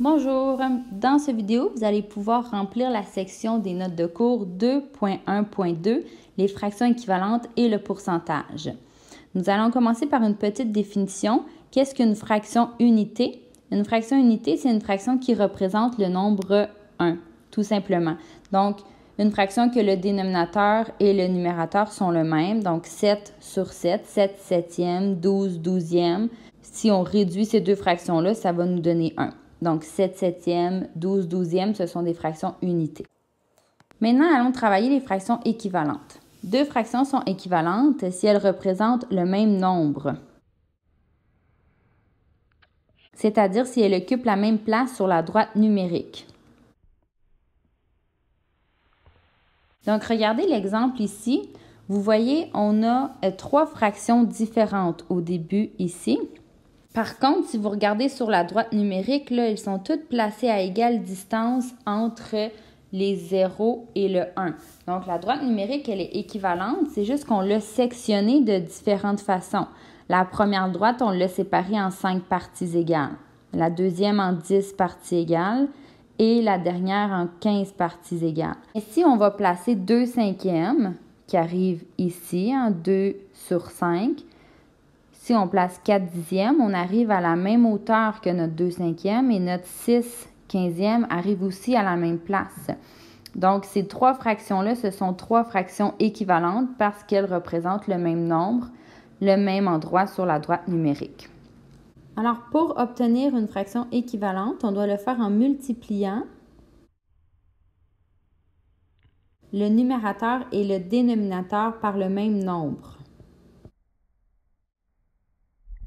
Bonjour, dans cette vidéo, vous allez pouvoir remplir la section des notes de cours 2.1.2, les fractions équivalentes et le pourcentage. Nous allons commencer par une petite définition. Qu'est-ce qu'une fraction unité? Une fraction unité, c'est une fraction qui représente le nombre 1, tout simplement. Donc, une fraction que le dénominateur et le numérateur sont le même, donc 7 sur 7, 7 septièmes, 12 douzièmes. Si on réduit ces deux fractions-là, ça va nous donner 1. Donc, 7 septièmes, 12 douzièmes, ce sont des fractions unités. Maintenant, allons travailler les fractions équivalentes. Deux fractions sont équivalentes si elles représentent le même nombre, c'est-à-dire si elles occupent la même place sur la droite numérique. Donc, regardez l'exemple ici. Vous voyez, on a trois fractions différentes au début ici. Par contre, si vous regardez sur la droite numérique, là, elles sont toutes placées à égale distance entre les 0 et le 1. Donc, la droite numérique, elle est équivalente, c'est juste qu'on l'a sectionnée de différentes façons. La première droite, on l'a séparée en 5 parties égales. La deuxième en 10 parties égales et la dernière en 15 parties égales. Ici, on va placer 2 cinquièmes qui arrivent ici, en 2 sur 5. Si on place 4 dixièmes, on arrive à la même hauteur que notre 2 cinquièmes et notre 6 quinzièmes arrive aussi à la même place. Donc, ces trois fractions-là, ce sont trois fractions équivalentes parce qu'elles représentent le même nombre, le même endroit sur la droite numérique. Alors, pour obtenir une fraction équivalente, on doit le faire en multipliant le numérateur et le dénominateur par le même nombre.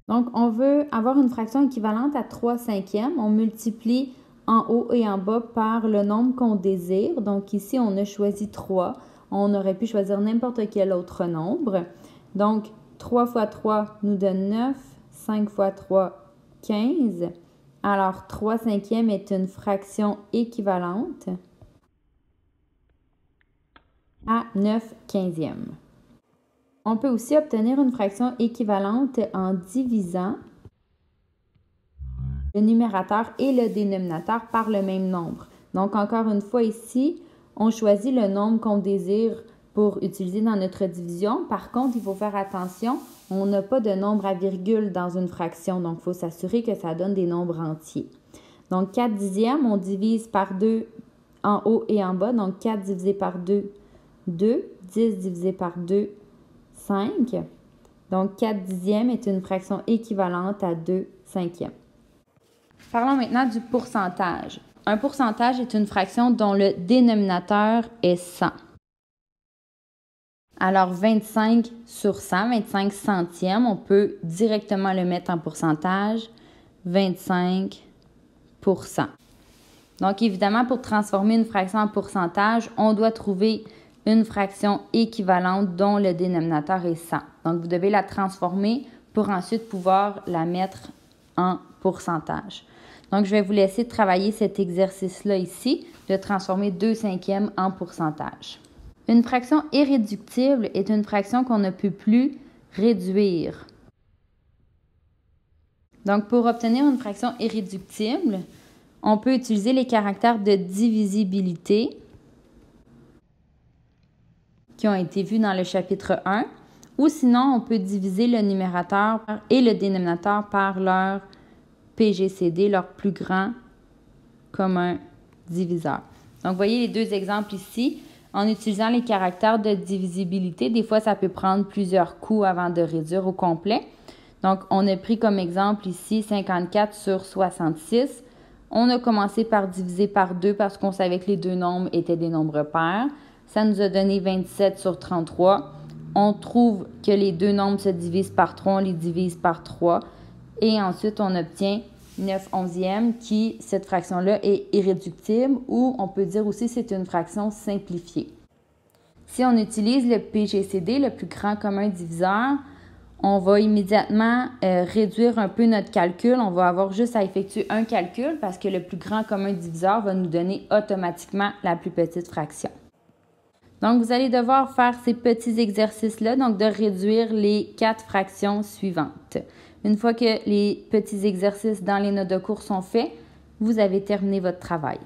Donc, on veut avoir une fraction équivalente à 3 cinquièmes. On multiplie en haut et en bas par le nombre qu'on désire. Donc, ici, on a choisi 3. On aurait pu choisir n'importe quel autre nombre. Donc, 3 fois 3 nous donne 9. 5 fois 3, 15. Alors, 3 cinquièmes est une fraction équivalente à 9 quinzièmes. On peut aussi obtenir une fraction équivalente en divisant le numérateur et le dénominateur par le même nombre. Donc, encore une fois ici, on choisit le nombre qu'on désire pour utiliser dans notre division. Par contre, il faut faire attention, on n'a pas de nombre à virgule dans une fraction, donc il faut s'assurer que ça donne des nombres entiers. Donc, 4 dixièmes, on divise par 2 en haut et en bas. Donc, 4 divisé par 2, 2. 10 divisé par 2, 5. Donc, 4 dixièmes est une fraction équivalente à 2 cinquièmes. Parlons maintenant du pourcentage. Un pourcentage est une fraction dont le dénominateur est 100. Alors, 25 sur 100, 25 centièmes, on peut directement le mettre en pourcentage, 25%. Donc, évidemment, pour transformer une fraction en pourcentage, on doit trouver une fraction équivalente dont le dénominateur est 100. Donc, vous devez la transformer pour ensuite pouvoir la mettre en pourcentage. Donc, je vais vous laisser travailler cet exercice-là ici, de transformer 2 cinquièmes en pourcentage. Une fraction irréductible est une fraction qu'on ne peut plus réduire. Donc, pour obtenir une fraction irréductible, on peut utiliser les caractères de divisibilité qui ont été vus dans le chapitre 1, ou sinon, on peut diviser le numérateur et le dénominateur par leur PGCD, leur plus grand commun diviseur. Donc, vous voyez les deux exemples ici. En utilisant les caractères de divisibilité, des fois, ça peut prendre plusieurs coups avant de réduire au complet. Donc, on a pris comme exemple ici 54 sur 66. On a commencé par diviser par 2 parce qu'on savait que les deux nombres étaient des nombres pairs. Ça nous a donné 27 sur 33. On trouve que les deux nombres se divisent par 3, on les divise par 3. Et ensuite, on obtient 9 onzièmes qui, cette fraction-là, est irréductible ou on peut dire aussi que c'est une fraction simplifiée. Si on utilise le PGCD, le plus grand commun diviseur, on va immédiatement réduire un peu notre calcul. On va avoir juste à effectuer un calcul parce que le plus grand commun diviseur va nous donner automatiquement la plus petite fraction. Donc, vous allez devoir faire ces petits exercices-là, donc de réduire les 4 fractions suivantes. Une fois que les petits exercices dans les notes de cours sont faits, vous avez terminé votre travail.